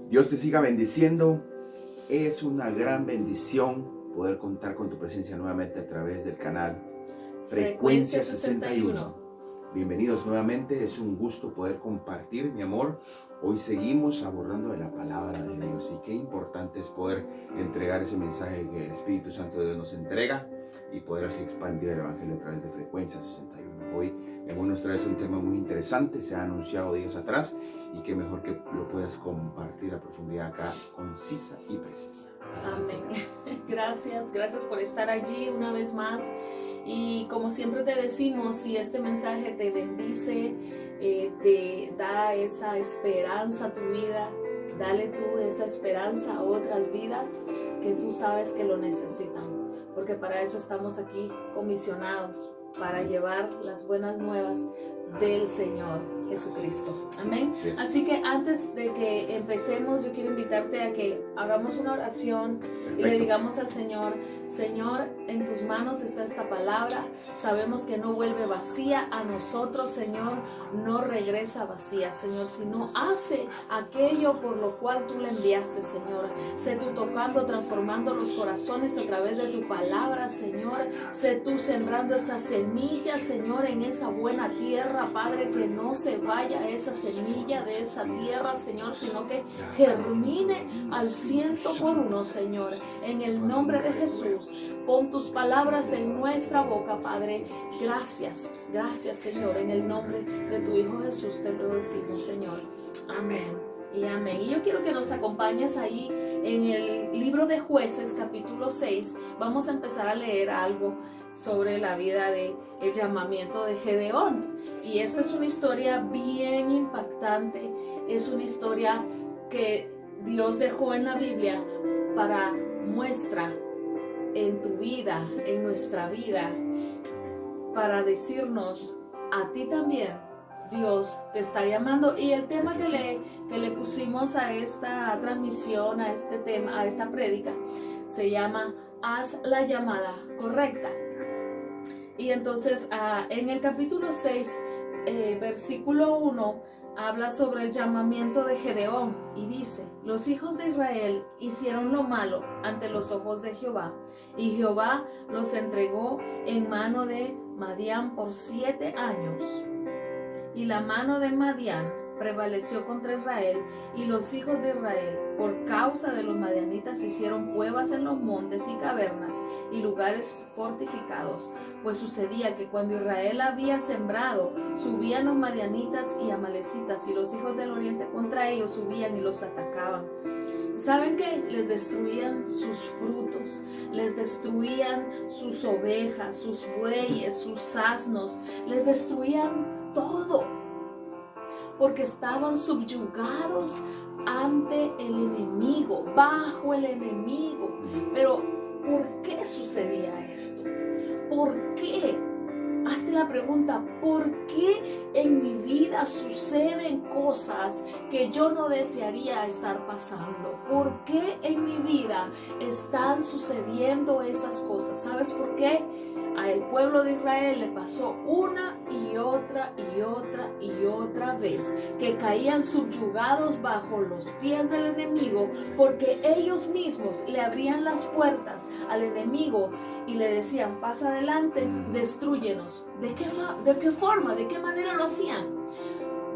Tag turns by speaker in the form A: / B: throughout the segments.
A: Dios te siga bendiciendo. Es una gran bendición poder contar con tu presencia nuevamente a través del canal Frecuencia 61. Bienvenidos nuevamente, es un gusto poder compartir, mi amor. Hoy seguimos abordando de la palabra de Dios y qué importante es poder entregar ese mensaje que el Espíritu Santo de Dios nos entrega y poder así expandir el Evangelio a través de Frecuencia 61. Hoy nos trae un tema muy interesante, se ha anunciado días atrás y qué mejor que lo puedas compartir a profundidad acá, concisa y precisa.
B: Amén. Gracias por estar allí una vez más. Y como siempre te decimos, si este mensaje te bendice, te da esa esperanza a tu vida, dale tú esa esperanza a otras vidas que tú sabes que lo necesitan. Porque para eso estamos aquí comisionados, para llevar las buenas nuevas del Señor Jesucristo. Amén. Así que antes de que empecemos, yo quiero invitarte a que hagamos una oración. Perfecto. Y le digamos al Señor: Señor, en tus manos está esta palabra. Sabemos que no vuelve vacía a nosotros, Señor, no regresa vacía, Señor, sino hace aquello por lo cual tú le enviaste, Señor. Sé tú tocando, transformando los corazones a través de tu palabra, Señor. Sé tú sembrando esa semilla, Señor, en esa buena tierra, Padre, que no se vaya esa semilla de esa tierra, Señor, sino que germine al 100%, Señor. En el nombre de Jesús, pon tus palabras en nuestra boca, Padre. Gracias, Señor. En el nombre de tu Hijo Jesús te lo decimos, Señor. Amén y amén. Y yo quiero que nos acompañes ahí en el libro de Jueces, capítulo 6. Vamos a empezar a leer algo sobre la vida de el llamamiento de Gedeón. Y esta es una historia bien impactante. Es una historia que Dios dejó en la Biblia para muestra en tu vida, en nuestra vida, para decirnos: a ti también Dios te está llamando. Y el tema que le pusimos a esta transmisión, a este tema, a esta prédica, se llama Haz la llamada correcta. Y entonces en el capítulo 6, versículo 1, habla sobre el llamamiento de Gedeón y dice: los hijos de Israel hicieron lo malo ante los ojos de Jehová, y Jehová los entregó en mano de Madián por 7 años. Y la mano de Madián prevaleció contra Israel, y los hijos de Israel, por causa de los madianitas, hicieron cuevas en los montes y cavernas y lugares fortificados. Pues sucedía que cuando Israel había sembrado, subían los madianitas y amalecitas, y los hijos del oriente contra ellos subían y los atacaban. ¿Saben qué? Les destruían sus frutos, les destruían sus ovejas, sus bueyes, sus asnos, les destruían todo, porque estaban subyugados ante el enemigo, bajo el enemigo. Pero ¿por qué sucedía esto? ¿Por qué? Hazte la pregunta: ¿por qué en mi vida suceden cosas que yo no desearía estar pasando? ¿Por qué en mi vida están sucediendo esas cosas? ¿Sabes por qué? Al pueblo de Israel le pasó una y otra vez que caían subyugados bajo los pies del enemigo, porque ellos mismos le abrían las puertas al enemigo y le decían: pasa adelante, destrúyenos. ¿De qué forma? ¿De qué manera lo hacían?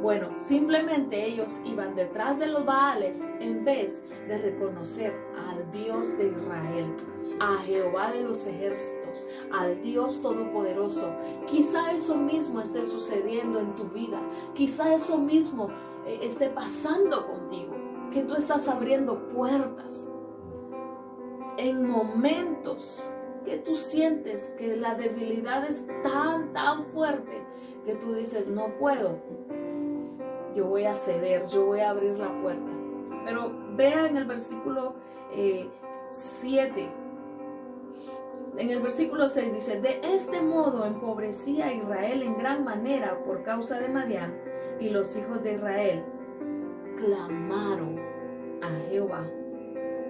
B: Bueno, simplemente ellos iban detrás de los Baales en vez de reconocer al Dios de Israel, a Jehová de los ejércitos, al Dios todopoderoso. Quizá eso mismo esté sucediendo en tu vida, quizá eso mismo esté pasando contigo, que tú estás abriendo puertas en momentos que tú sientes que la debilidad es tan fuerte que tú dices: no puedo, yo voy a ceder, yo voy a abrir la puerta. Pero vea en el versículo 7, en el versículo 6 dice: de este modo empobrecía a Israel en gran manera por causa de Madián, y los hijos de Israel clamaron a Jehová.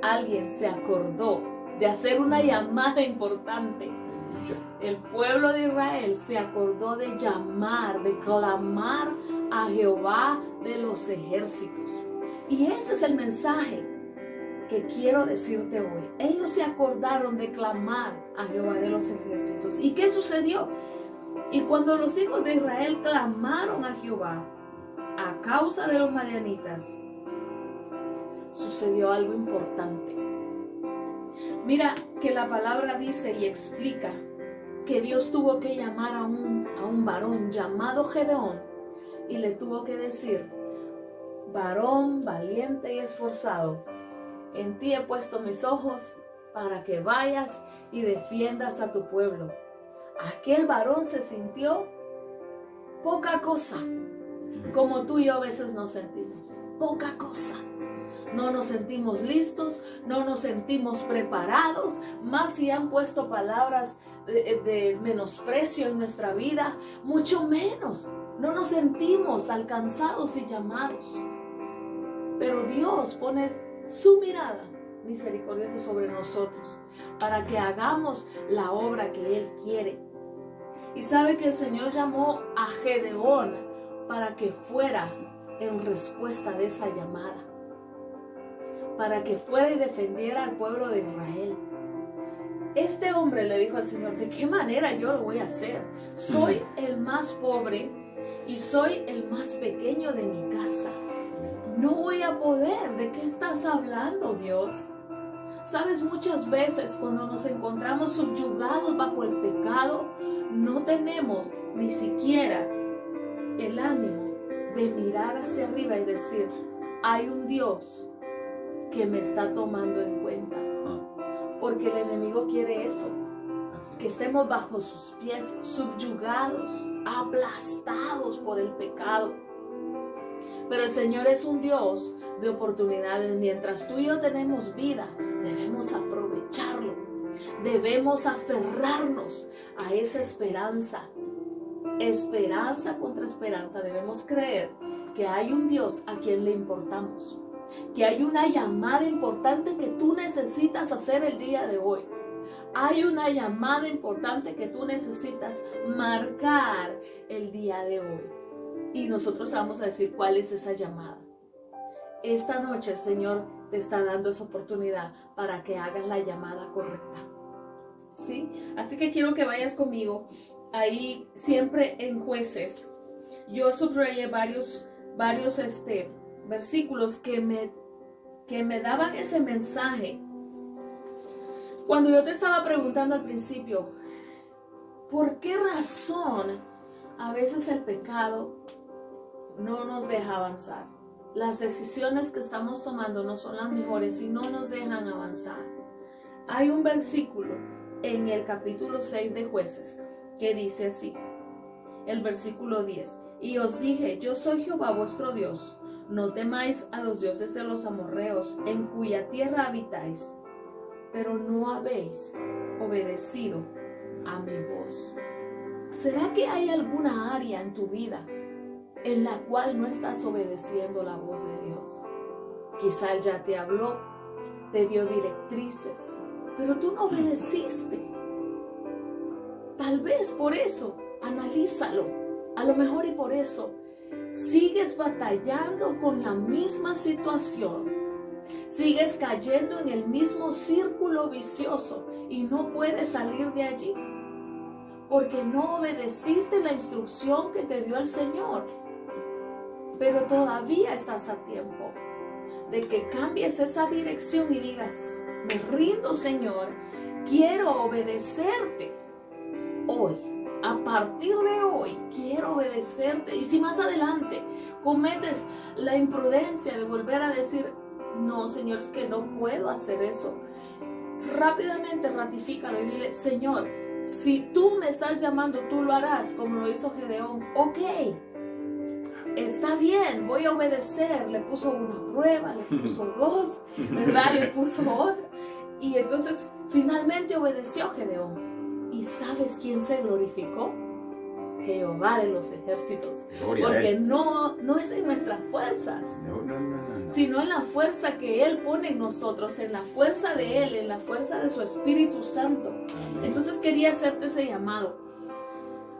B: Alguien se acordó de hacer una llamada importante. El pueblo de Israel se acordó de llamar, de clamar a Jehová de los ejércitos. Y ese es el mensaje que quiero decirte hoy. Ellos se acordaron de clamar a Jehová de los ejércitos. ¿Y qué sucedió? Y cuando los hijos de Israel clamaron a Jehová a causa de los madianitas, sucedió algo importante. Mira que la palabra dice y explica que Dios tuvo que llamar a un varón llamado Gedeón y le tuvo que decir: varón valiente y esforzado, en ti he puesto mis ojos para que vayas y defiendas a tu pueblo. Aquel varón se sintió poca cosa, como tú y yo a veces nos sentimos. Poca cosa. No nos sentimos listos, no nos sentimos preparados, más si han puesto palabras de menosprecio en nuestra vida, mucho menos. No nos sentimos alcanzados y llamados. Pero Dios pone su mirada misericordiosa sobre nosotros para que hagamos la obra que Él quiere. Y sabe que el Señor llamó a Gedeón para que fuera en respuesta de esa llamada, para que fuera y defendiera al pueblo de Israel. Este hombre le dijo al Señor: ¿de qué manera yo lo voy a hacer? Soy el más pobre y soy el más pequeño de mi casa. No voy a poder. ¿De qué estás hablando, Dios? Sabes, muchas veces cuando nos encontramos subyugados bajo el pecado, no tenemos ni siquiera el ánimo de mirar hacia arriba y decir: hay un Dios que me está tomando en cuenta. Porque el enemigo quiere eso, que estemos bajo sus pies, subyugados, aplastados por el pecado. Pero el Señor es un Dios de oportunidades. Mientras tú y yo tenemos vida, debemos aprovecharlo. Debemos aferrarnos a esa esperanza. Esperanza contra esperanza. Debemos creer que hay un Dios a quien le importamos. Que hay una llamada importante que tú necesitas hacer el día de hoy. Hay una llamada importante que tú necesitas marcar el día de hoy. Y nosotros vamos a decir cuál es esa llamada. Esta noche el Señor te está dando esa oportunidad para que hagas la llamada correcta. ¿Sí? Así que quiero que vayas conmigo ahí siempre en Jueces. Yo subrayé varios versículos que me daban ese mensaje. Cuando yo te estaba preguntando al principio, ¿por qué razón a veces el pecado no nos deja avanzar? Las decisiones que estamos tomando no son las mejores y no nos dejan avanzar. Hay un versículo en el capítulo 6 de Jueces que dice así, el versículo 10: y os dije, yo soy Jehová vuestro Dios, no temáis a los dioses de los amorreos, en cuya tierra habitáis, pero no habéis obedecido a mi voz. ¿Será que hay alguna área en tu vida en la cual no estás obedeciendo la voz de Dios? Quizá Él ya te habló, te dio directrices, pero tú no obedeciste. Tal vez por eso, analízalo. A lo mejor y por eso sigues batallando con la misma situación. Sigues cayendo en el mismo círculo vicioso y no puedes salir de allí. Porque no obedeciste la instrucción que te dio el Señor. Pero todavía estás a tiempo de que cambies esa dirección y digas: me rindo, Señor, quiero obedecerte hoy. A partir de hoy quiero obedecerte. Y si más adelante cometes la imprudencia de volver a decir: no, Señor, es que no puedo hacer eso, rápidamente ratifícalo y dile: Señor, si tú me estás llamando, tú lo harás, como lo hizo Gedeón. Ok, está bien, voy a obedecer. Le puso una prueba, le puso dos, ¿verdad? Le puso otra. Y entonces finalmente obedeció Gedeón. ¿Y sabes quién se glorificó? Jehová de los ejércitos. Porque no es en nuestras fuerzas, sino en la fuerza que Él pone en nosotros, en la fuerza de Él, en la fuerza de su Espíritu Santo. Entonces quería hacerte ese llamado,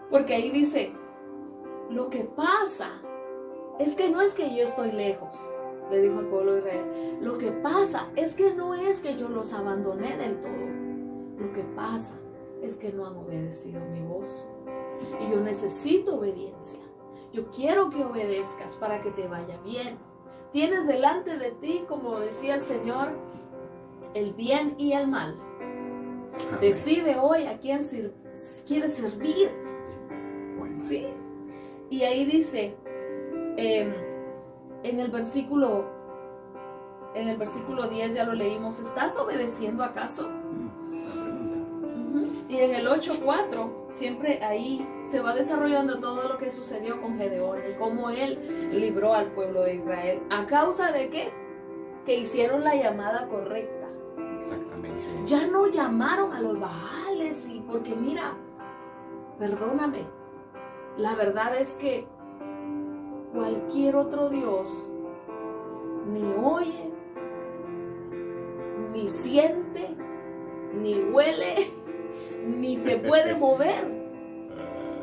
B: porque ahí dice: lo que pasa es que no es que yo estoy lejos, le dijo al pueblo de Israel, lo que pasa es que no es que yo los abandoné del todo. Lo que pasa es que no han obedecido mi voz. Y yo necesito obediencia. Yo quiero que obedezcas para que te vaya bien. Tienes delante de ti, como decía el Señor, el bien y el mal. Amén. Decide hoy a quién quieres servir. Bueno. ¿Sí? Y ahí dice, en el versículo 10 ya lo leímos, ¿estás obedeciendo acaso? Y en el 8:4, siempre ahí se va desarrollando todo lo que sucedió con Gedeón y cómo él libró al pueblo de Israel. ¿A causa de qué? Que hicieron la llamada correcta.
A: Exactamente.
B: Ya no llamaron a los Baales, porque mira, perdóname, la verdad es que cualquier otro Dios ni oye, ni siente, ni huele, ni se puede mover.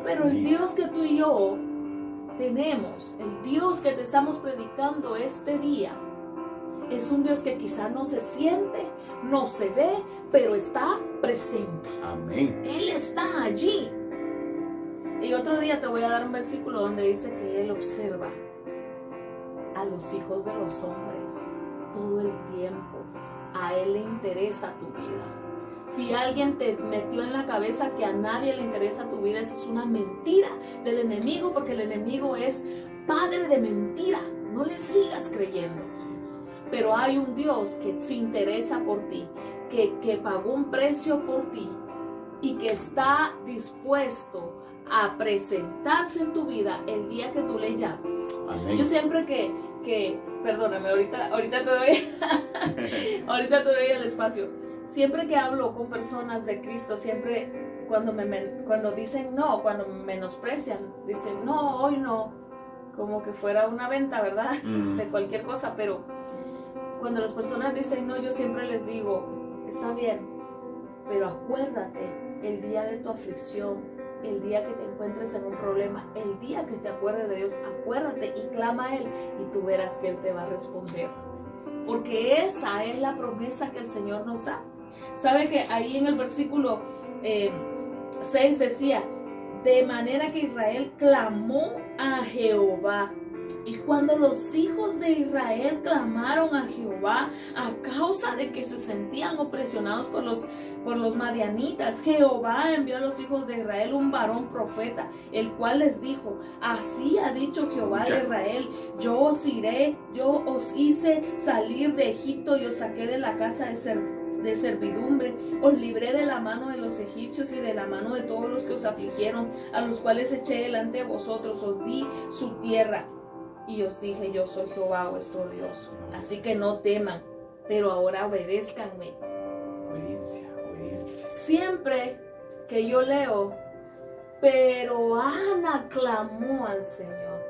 B: Pero el Dios que tú y yo tenemos, el Dios que te estamos predicando este día, es un Dios que quizá no se siente, no se ve, pero está presente.
A: Amén.
B: Él está allí. Y otro día te voy a dar un versículo donde dice que Él observa a los hijos de los hombres todo el tiempo. A Él le interesa tu vida. Si alguien te metió en la cabeza que a nadie le interesa tu vida, esa es una mentira del enemigo, porque el enemigo es padre de mentira. No le sigas creyendo. Pero hay un Dios que se interesa por ti, que pagó un precio por ti y que está dispuesto a presentarse en tu vida el día que tú le llames. Amén. Yo siempre perdóname, ahorita te doy ahorita te doy el espacio. Siempre que hablo con personas de Cristo, siempre cuando dicen no, cuando me menosprecian, dicen no, hoy no, como que fuera una venta, ¿verdad? De cualquier cosa, pero cuando las personas dicen no, yo siempre les digo, está bien, pero acuérdate el día de tu aflicción, el día que te encuentres en un problema, el día que te acuerdes de Dios, acuérdate y clama a Él y tú verás que Él te va a responder. Porque esa es la promesa que el Señor nos da. ¿Sabe que ahí en el versículo 6 decía, de manera que Israel clamó a Jehová? Y cuando los hijos de Israel clamaron a Jehová a causa de que se sentían opresionados por los madianitas, Jehová envió a los hijos de Israel un varón profeta, el cual les dijo, así ha dicho Jehová de Israel, yo os hice salir de Egipto y os saqué de la casa de servidumbre, os libré de la mano de los egipcios y de la mano de todos los que os afligieron, a los cuales eché delante de vosotros, os di su tierra. Y os dije, yo soy Jehová vuestro Dios. Así que no teman, pero ahora obedézcanme.
A: Obediencia.
B: Siempre que yo leo, pero Ana clamó al Señor.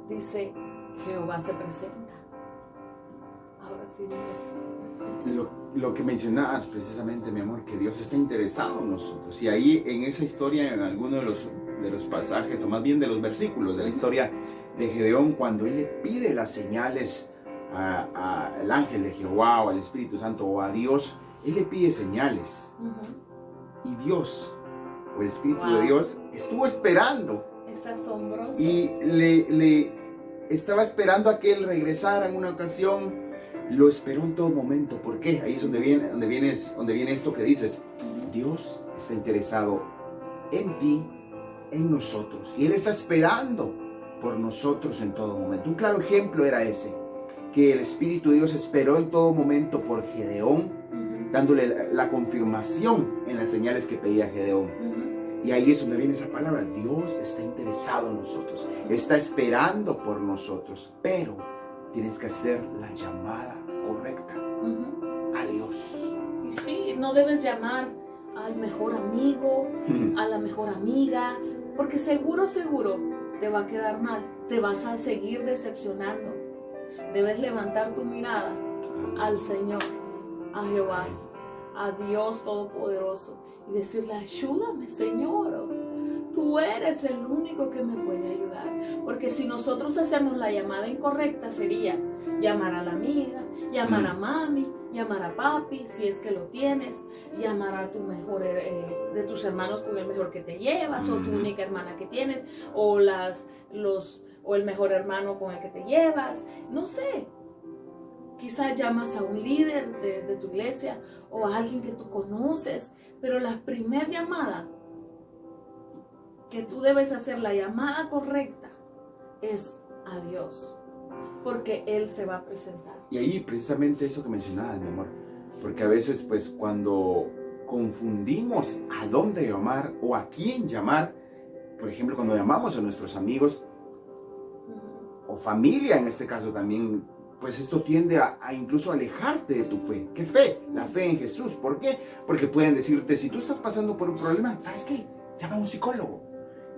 B: Dice, Jehová se presenta. Ahora sí, Dios.
A: Lo que mencionabas precisamente, mi amor, que Dios está interesado en nosotros. Y ahí en esa historia, en alguno de los pasajes, o más bien de los versículos de la historia de Gedeón, cuando él le pide las señales al ángel de Jehová o al Espíritu Santo o a Dios, él le pide señales. Y Dios, o el Espíritu de Dios, estuvo esperando.
B: Es asombroso.
A: Y le estaba esperando a que él regresara en una ocasión. Lo esperó en todo momento. ¿Por qué? Ahí es donde viene esto que dices. Dios está interesado en ti, en nosotros. Y Él está esperando por nosotros en todo momento. Un claro ejemplo era ese. Que el Espíritu de Dios esperó en todo momento por Gedeón, dándole la confirmación en las señales que pedía Gedeón. Y ahí es donde viene esa palabra. Dios está interesado en nosotros. Está esperando por nosotros. Pero tienes que hacer la llamada correcta a Dios.
B: Y sí, no debes llamar al mejor amigo, a la mejor amiga, porque seguro te va a quedar mal, te vas a seguir decepcionando. Debes levantar tu mirada al Señor, a Jehová, a Dios Todopoderoso y decirle, ayúdame, Señor, tú eres el único que me puede ayudar. Porque si nosotros hacemos la llamada incorrecta, sería llamar a la amiga, llamar a mami, llamar a papi, si es que lo tienes, llamar a tu mejor, de tus hermanos con el mejor que te llevas, o tu única hermana que tienes, o el mejor hermano con el que te llevas, no sé. Quizás llamas a un líder de tu iglesia o a alguien que tú conoces, pero la primera llamada que tú debes hacer, la llamada correcta, es a Dios, porque Él se va a presentar.
A: Y ahí precisamente eso que mencionabas, mi amor, porque a veces pues cuando confundimos a dónde llamar o a quién llamar, por ejemplo cuando llamamos a nuestros amigos o familia en este caso también, pues esto tiende a incluso alejarte de tu fe. ¿Qué fe? La fe en Jesús. ¿Por qué? Porque pueden decirte, si tú estás pasando por un problema, ¿sabes qué? Llama a un psicólogo.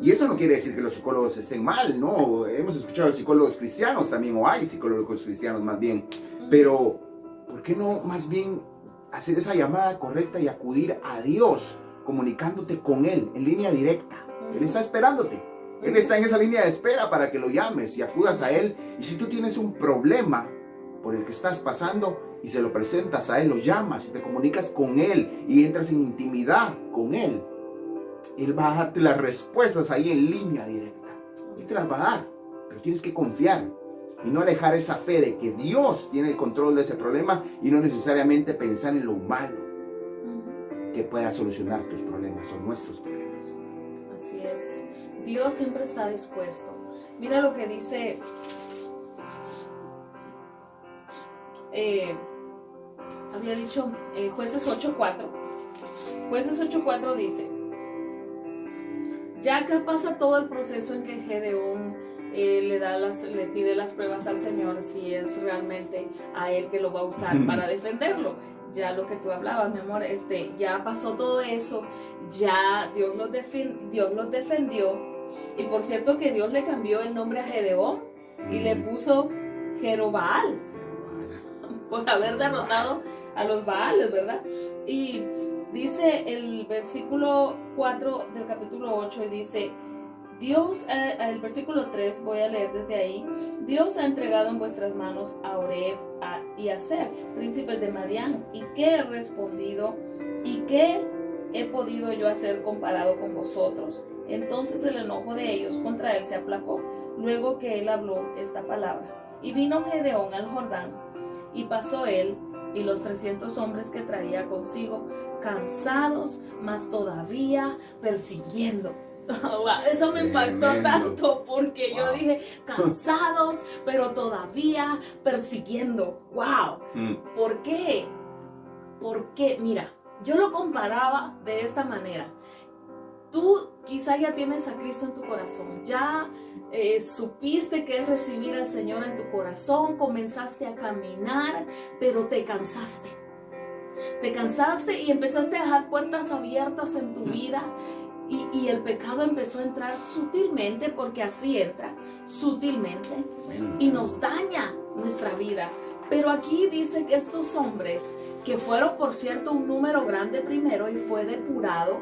A: Y esto no quiere decir que los psicólogos estén mal, ¿no? Hemos escuchado psicólogos cristianos también, o hay psicólogos cristianos más bien. Pero, ¿por qué no más bien hacer esa llamada correcta y acudir a Dios, comunicándote con Él en línea directa? Él está esperándote. Él está en esa línea de espera para que lo llames y acudas a Él. Y si tú tienes un problema por el que estás pasando y se lo presentas a Él, lo llamas y te comunicas con Él y entras en intimidad con Él, Él va a darte las respuestas ahí en línea directa. Él te las va a dar, pero tienes que confiar y no alejar esa fe de que Dios tiene el control de ese problema y no necesariamente pensar en lo humano que pueda solucionar tus problemas o nuestros problemas.
B: Así es. Dios siempre está dispuesto. Mira lo que dice había dicho Jueces 8:4. Jueces 8:4 dice: ya que pasa todo el proceso en que Gedeón le pide las pruebas al Señor, si es realmente a él que lo va a usar para defenderlo. Ya lo que tú hablabas, mi amor, ya pasó todo eso, ya Dios los defendió. Y por cierto que Dios le cambió el nombre a Gedeón y le puso Jerobaal por haber derrotado a los Baales, ¿verdad? Y dice el versículo 4 del capítulo 8, y dice: Dios, el versículo 3, voy a leer desde ahí: Dios ha entregado en vuestras manos a Oreb y a Sef, príncipes de Madián. ¿Y qué he respondido? ¿Y qué he podido yo hacer comparado con vosotros? Entonces el enojo de ellos contra él se aplacó, luego que él habló esta palabra. Y vino Gedeón al Jordán, y pasó él y los 300 hombres que traía consigo, cansados, mas todavía persiguiendo. Wow, eso me impactó tanto, porque yo dije cansados, pero todavía persiguiendo. Wow. ¿Por qué? Porque, mira, yo lo comparaba de esta manera. Tú quizá ya tienes a Cristo en tu corazón, ya supiste que es recibir al Señor en tu corazón, comenzaste a caminar, pero te cansaste. Te cansaste y empezaste a dejar puertas abiertas en tu vida. Y el pecado empezó a entrar sutilmente, porque así entra, sutilmente, y nos daña nuestra vida. Pero aquí dice que estos hombres, que fueron por cierto un número grande primero y fue depurado,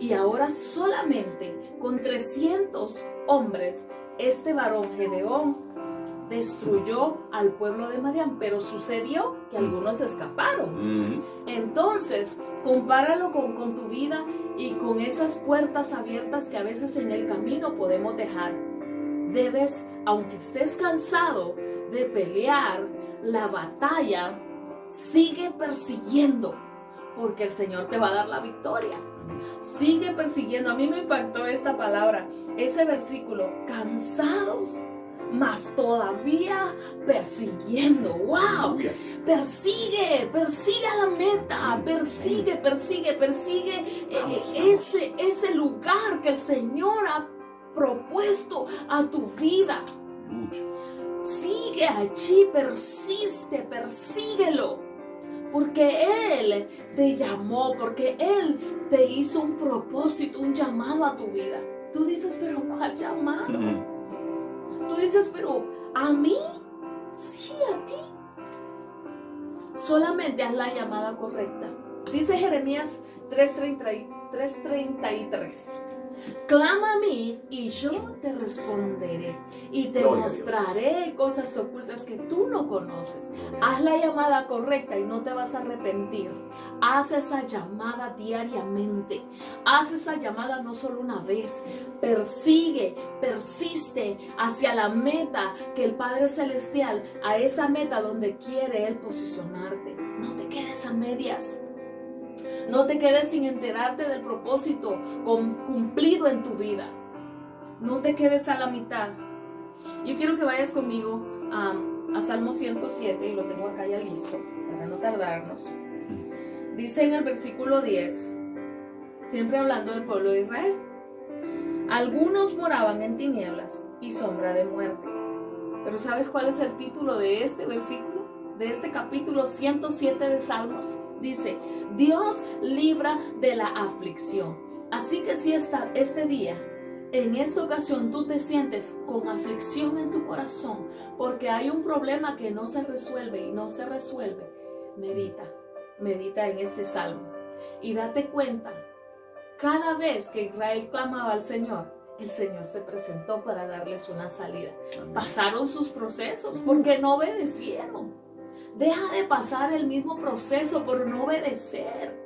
B: y ahora solamente con 300 hombres, este varón Gedeón destruyó al pueblo de Madián, pero sucedió que algunos escaparon. Entonces, compáralo con tu vida y con esas puertas abiertas que a veces en el camino podemos dejar. Debes, aunque estés cansado de pelear la batalla, sigue persiguiendo, porque el Señor te va a dar la victoria. Sigue persiguiendo. A mí me impactó esta palabra, ese versículo: cansados, mas todavía persiguiendo. ¡Wow! Persigue a la meta, persigue ese lugar que el Señor ha propuesto a tu vida. Sigue allí, persíguelo. Porque Él te llamó, porque Él te hizo un propósito, un llamado a tu vida. Tú dices, pero ¿cuál llamado? Tú dices, pero ¿a mí? Sí, a ti. Solamente haz la llamada correcta. Dice Jeremías 3:33. Clama a mí y yo te responderé y te mostraré cosas ocultas que tú no conoces. Haz la llamada correcta y no te vas a arrepentir. Haz esa llamada diariamente. Haz esa llamada no solo una vez. Persigue, persiste hacia la meta que el Padre Celestial, a esa meta donde quiere Él posicionarte. No te quedes a medias. No te quedes sin enterarte del propósito cumplido en tu vida. No te quedes a la mitad. Yo quiero que vayas conmigo a Salmo 107, y lo tengo acá ya listo para no tardarnos. Dice en el versículo 10, siempre hablando del pueblo de Israel: algunos moraban en tinieblas y sombra de muerte. Pero ¿sabes cuál es el título de este versículo? De este capítulo 107 de Salmos. Dice: Dios libra de la aflicción. Así que si este día, en esta ocasión, tú te sientes con aflicción en tu corazón porque hay un problema que no se resuelve y no se resuelve, medita en este salmo y date cuenta, cada vez que Israel clamaba al Señor, el Señor se presentó para darles una salida. Pasaron sus procesos porque no obedecieron. Deja de pasar el mismo proceso por no obedecer.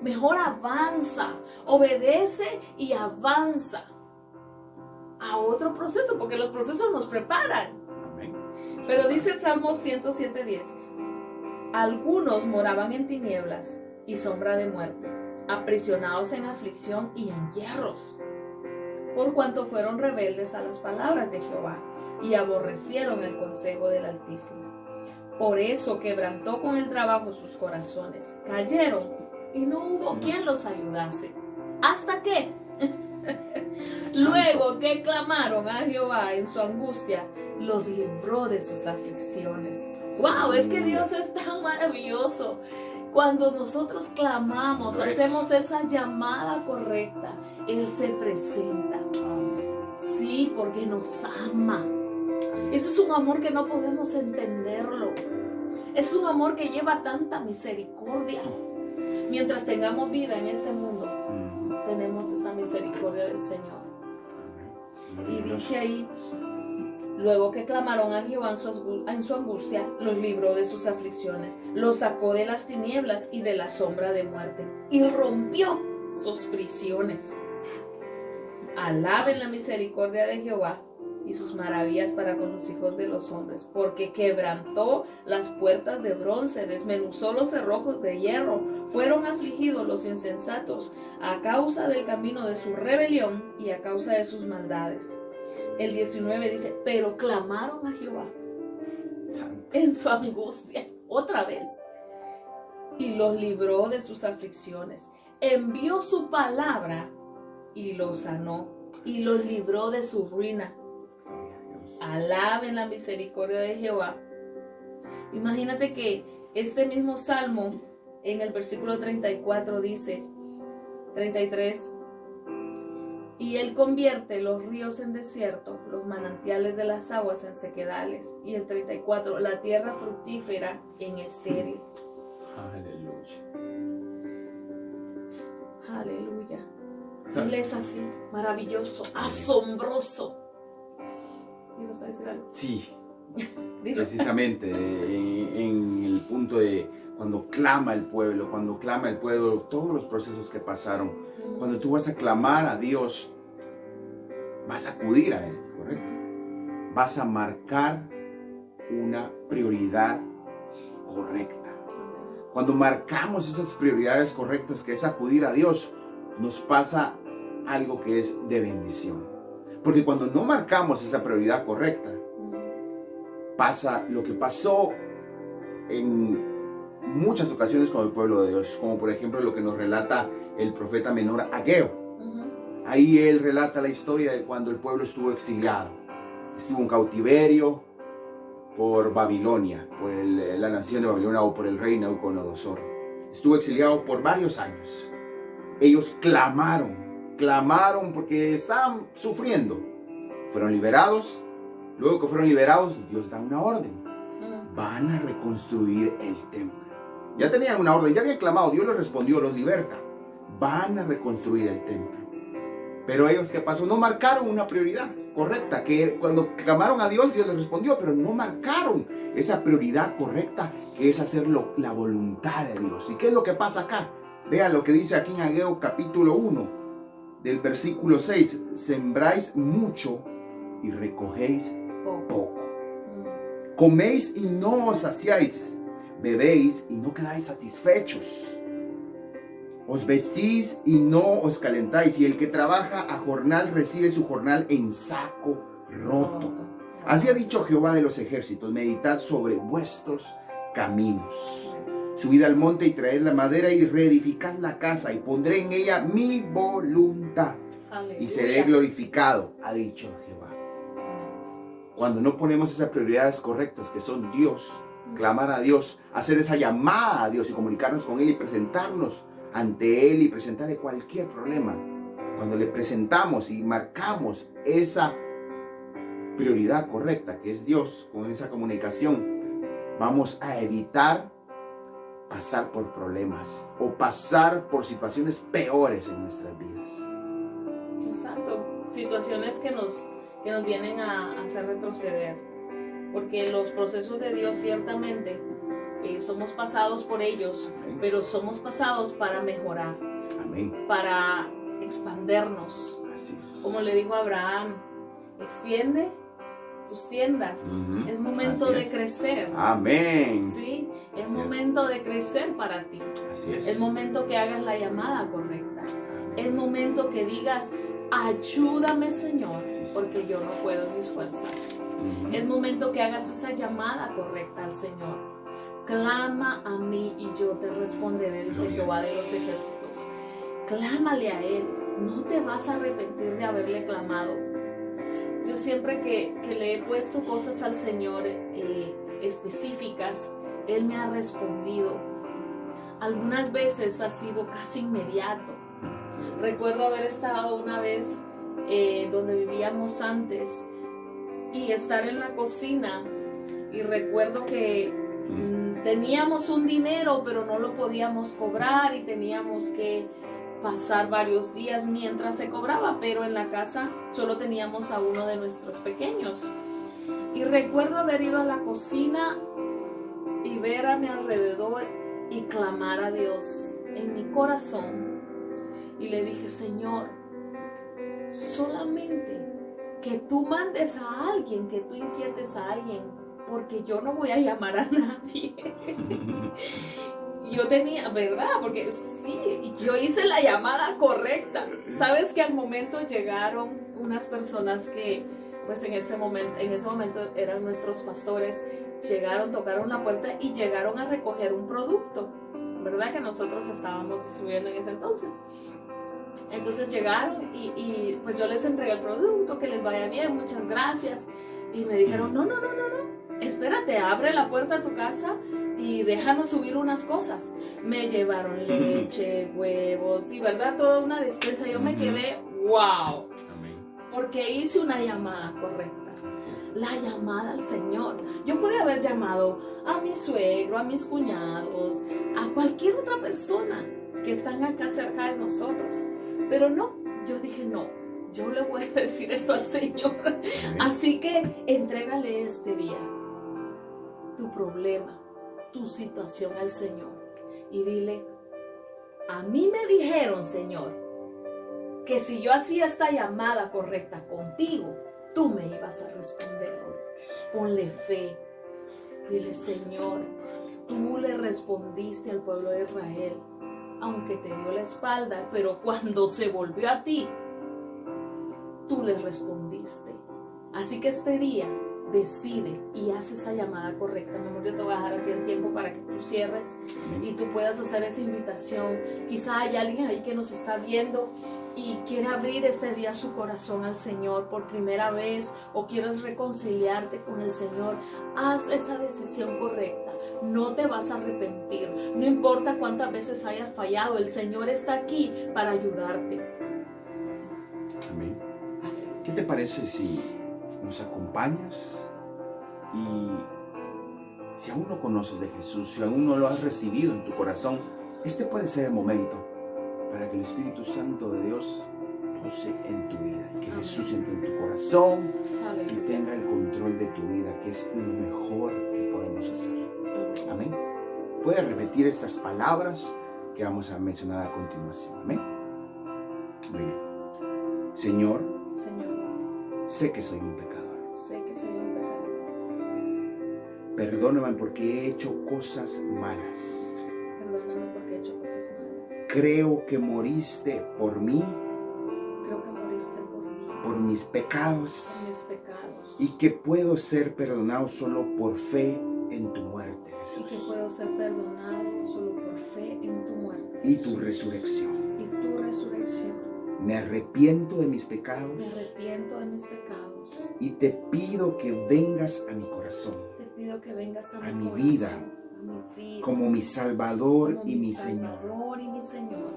B: Mejor avanza, obedece y avanza a otro proceso, porque los procesos nos preparan. Amén. Pero dice el Salmo 107:10: algunos moraban en tinieblas y sombra de muerte, aprisionados en aflicción y en hierros, por cuanto fueron rebeldes a las palabras de Jehová y aborrecieron el consejo del Altísimo. Por eso quebrantó con el trabajo sus corazones. Cayeron y no hubo quien los ayudase. ¿Hasta qué? Luego que clamaron a Jehová en su angustia, los libró de sus aflicciones. ¡Wow! Es que Dios es tan maravilloso. Cuando nosotros clamamos, hacemos esa llamada correcta, Él se presenta. Sí, porque nos ama. Eso es un amor que no podemos entenderlo. Es un amor que lleva tanta misericordia. Mientras tengamos vida en este mundo, tenemos esa misericordia del Señor. Y dice ahí: luego que clamaron a Jehová en su angustia, los libró de sus aflicciones, los sacó de las tinieblas y de la sombra de muerte, y rompió sus prisiones. Alaben la misericordia de Jehová y sus maravillas para con los hijos de los hombres, porque quebrantó las puertas de bronce, desmenuzó los cerrojos de hierro. Fueron afligidos los insensatos a causa del camino de su rebelión y a causa de sus maldades. El 19 dice: pero clamaron a Jehová en su angustia, otra vez, y los libró de sus aflicciones. Envió su palabra y los sanó, y los libró de su ruina. Alaben la misericordia de Jehová. Imagínate que este mismo salmo, en el versículo 34 dice, 33: y Él convierte los ríos en desierto, los manantiales de las aguas en sequedales. Y el 34: la tierra fructífera en estéril.
A: Aleluya.
B: Aleluya. Él es así, maravilloso, asombroso. ¿Ibas a decir algo?
A: Sí, precisamente en el punto de cuando clama el pueblo, todos los procesos que pasaron, cuando tú vas a clamar a Dios, vas a acudir a Él, ¿correcto? Vas a marcar una prioridad correcta. Cuando marcamos esas prioridades correctas, que es acudir a Dios, nos pasa algo que es de bendición. Porque cuando no marcamos esa prioridad correcta, pasa lo que pasó en muchas ocasiones con el pueblo de Dios, como por ejemplo lo que nos relata el profeta menor Ageo. Ahí él relata la historia de cuando el pueblo estuvo exiliado, estuvo en cautiverio por Babilonia, por la nación de Babilonia, o por el rey Nabucodonosor. Estuvo exiliado por varios años. Ellos clamaron porque estaban sufriendo. Fueron liberados. Luego que fueron liberados, Dios da una orden. Van a reconstruir el templo. Ya tenían una orden, ya habían clamado, Dios les respondió, los liberta. Van a reconstruir el templo. Pero ellos, ¿qué pasó? No marcaron una prioridad correcta, que cuando clamaron a Dios, Dios les respondió, pero no marcaron esa prioridad correcta, que es hacer la voluntad de Dios. ¿Y qué es lo que pasa acá? Vean lo que dice aquí en Ageo capítulo 1, del versículo 6. Sembráis mucho y recogéis poco. Coméis y no os saciáis, bebéis y no quedáis satisfechos. Os vestís y no os calentáis, y el que trabaja a jornal recibe su jornal en saco roto. Así ha dicho Jehová de los ejércitos: meditad sobre vuestros caminos. Subid al monte y traed la madera y reedificad la casa, y pondré en ella mi voluntad. Aleluya. Y seré glorificado, ha dicho Jehová. Cuando no ponemos esas prioridades correctas, que son Dios, clamar a Dios, hacer esa llamada a Dios y comunicarnos con Él y presentarnos ante Él y presentarle cualquier problema. Cuando le presentamos y marcamos esa prioridad correcta, que es Dios, con esa comunicación, vamos a evitar pasar por problemas o pasar por situaciones peores en nuestras vidas.
B: Exacto, situaciones que nos vienen a hacer retroceder, porque los procesos de Dios ciertamente somos pasados por ellos. Amén. Pero somos pasados para mejorar. Amén. Para expandernos. Así es. Como le dijo Abraham, extiende tus tiendas. Es momento de crecer.
A: Amén.
B: Sí, es momento de crecer para ti.
A: Así es.
B: Es momento que hagas la llamada correcta. Es momento que digas: ayúdame, Señor, porque yo no puedo en mis fuerzas. Es momento que hagas esa llamada correcta al Señor. Clama a mí y yo te responderé, dice Jehová de los ejércitos. Clámale a Él, no te vas a arrepentir de haberle clamado. Yo siempre que le he puesto cosas al Señor específicas, Él me ha respondido. Algunas veces ha sido casi inmediato. Recuerdo haber estado una vez donde vivíamos antes y estar en la cocina, y recuerdo que teníamos un dinero pero no lo podíamos cobrar y teníamos que pasar varios días mientras se cobraba, pero en la casa solo teníamos a uno de nuestros pequeños. Y recuerdo haber ido a la cocina y ver a mi alrededor y clamar a Dios en mi corazón, y le dije: Señor, solamente que tú mandes a alguien, que tú inquietes a alguien, porque yo no voy a llamar a nadie. Yo tenía, ¿verdad? Porque sí, yo hice la llamada correcta. Sabes que al momento llegaron unas personas que, pues en ese momento eran nuestros pastores. Llegaron, tocaron la puerta y llegaron a recoger un producto, ¿verdad? Que nosotros estábamos distribuyendo en ese entonces. Entonces llegaron y pues yo les entregué el producto, que les vaya bien, muchas gracias. Y me dijeron: no, espérate, abre la puerta a tu casa y déjanos subir unas cosas. Me llevaron leche, huevos y, ¿verdad?, toda una despensa. Yo me quedé, wow, porque hice una llamada correcta. La llamada al Señor. Yo pude haber llamado a mi suegro, a mis cuñados, a cualquier otra persona que están acá cerca de nosotros, pero no, yo dije: no, yo le voy a decir esto al Señor. Así que entrégale este día tu problema, tu situación al Señor, y dile: a mí me dijeron, Señor, que si yo hacía esta llamada correcta contigo, tú me ibas a responder. Ponle fe. Dile: Señor, tú le respondiste al pueblo de Israel, aunque te dio la espalda, pero cuando se volvió a ti, tú le respondiste. Así que este día decide y haz esa llamada correcta. Mi amor, yo te voy a dejar a ti el tiempo para que tú cierres y tú puedas hacer esa invitación. Quizá hay alguien ahí que nos está viendo y quiere abrir este día su corazón al Señor por primera vez, o quieres reconciliarte con el Señor. Haz esa decisión correcta. No te vas a arrepentir. No importa cuántas veces hayas fallado, el Señor está aquí para ayudarte.
A: Amén. ¿Qué te parece si nos acompañas y si aún no conoces de Jesús, si aún no lo has recibido en tu corazón, este puede ser el momento para que el Espíritu Santo de Dios repose en tu vida. Y que Jesús entre en tu corazón
B: Aleluya.
A: y tenga el control de tu vida, que es lo mejor que podemos hacer. Amén. Puedes repetir estas palabras que vamos a mencionar a continuación. Amén. Muy bien. Señor, sé que soy un pecador.
B: Sé que soy un pecador.
A: Perdóname porque he hecho cosas malas.
B: Perdóname porque he hecho cosas malas.
A: Creo que moriste por mí,
B: Creo que moriste por mí,
A: por mis pecados,
B: por mis pecados.
A: y que puedo ser perdonado solo por fe en tu muerte,
B: Y
A: Jesús,
B: que puedo ser perdonado solo por fe en tu muerte.
A: y tu
B: Jesús.
A: resurrección.
B: Y tu resurrección.
A: Me arrepiento de mis
B: Me
A: pecados
B: arrepiento de mis pecados.
A: y te pido que vengas a mi corazón
B: Te pido que vengas a
A: mi
B: mi
A: vida,
B: corazón, a mi vida,
A: como mi Salvador
B: como
A: y mi
B: Salvador y mi Señor.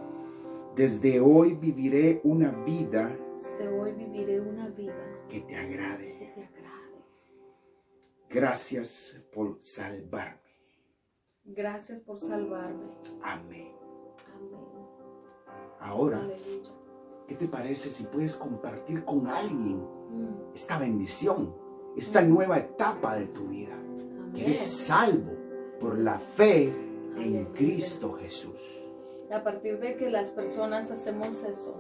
A: Desde hoy viviré una vida
B: Desde hoy viviré una vida
A: que te agrade.
B: que te agrade.
A: Gracias por salvarme.
B: Gracias por salvarme.
A: Amén.
B: Amén.
A: Ahora,
B: Aleluya.
A: ¿qué te parece si puedes compartir con alguien
B: Mm.
A: esta bendición, esta nueva etapa de tu vida? Que
B: Amén.
A: eres salvo por la fe en
B: Aleluya.
A: Cristo Jesús.
B: A partir de que las personas hacemos eso,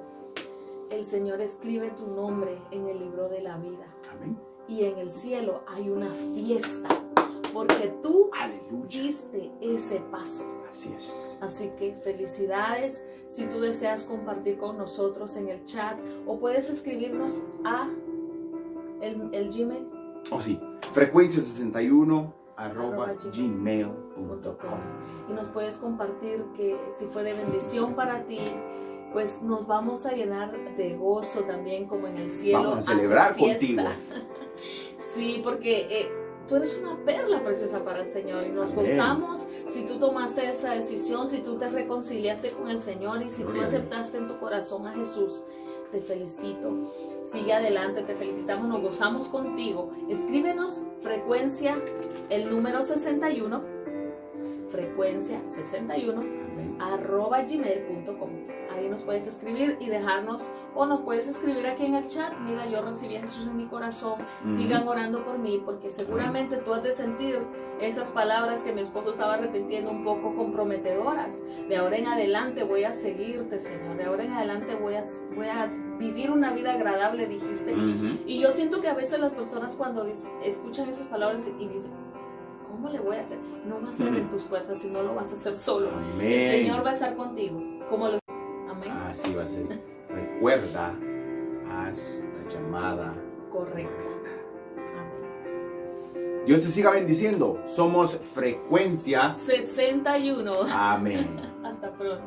B: el Señor escribe tu nombre en el libro de la vida.
A: Amén.
B: Y en el cielo hay una fiesta, porque tú
A: Aleluya.
B: diste ese paso.
A: Así es.
B: Así que felicidades. Si tú deseas compartir con nosotros en el chat, o puedes escribirnos a el Gmail.
A: Oh, sí. Frecuencia61
B: Arroba
A: gmail.com.
B: Y nos puedes compartir que si fue de bendición para ti, pues nos vamos a llenar de gozo también, como en el cielo.
A: Vamos a
B: hacen
A: celebrar
B: fiesta.
A: contigo.
B: Sí, porque tú eres una perla preciosa para el Señor y nos
A: Amén.
B: gozamos si tú tomaste esa decisión, si tú te reconciliaste con el Señor y si
A: Gloria
B: tú
A: a Dios.
B: aceptaste en tu corazón a Jesús. Te felicito. Sigue adelante, te felicitamos, nos gozamos contigo. Escríbenos frecuencia, el número 61, frecuencia 61,
A: Amén.
B: @gmail.com. Ahí nos puedes escribir y dejarnos, o nos puedes escribir aquí en el chat: mira, yo recibí a Jesús en mi corazón, sigan orando por mí, porque seguramente tú has de sentir esas palabras que mi esposo estaba repitiendo un poco comprometedoras. De ahora en adelante voy a seguirte, Señor, de ahora en adelante voy a vivir una vida agradable, dijiste. Y yo siento que a veces las personas cuando escuchan esas palabras y dicen: ¿cómo le voy a hacer? No va a ser en tus fuerzas, sino lo vas a hacer solo.
A: Amén.
B: El Señor va a estar contigo. Como lo... Amén.
A: Así va a ser. Recuerda, haz la llamada
B: Correcto.
A: correcta.
B: Amén.
A: Dios te siga bendiciendo. Somos Frecuencia.
B: 61.
A: Amén.
B: Hasta pronto.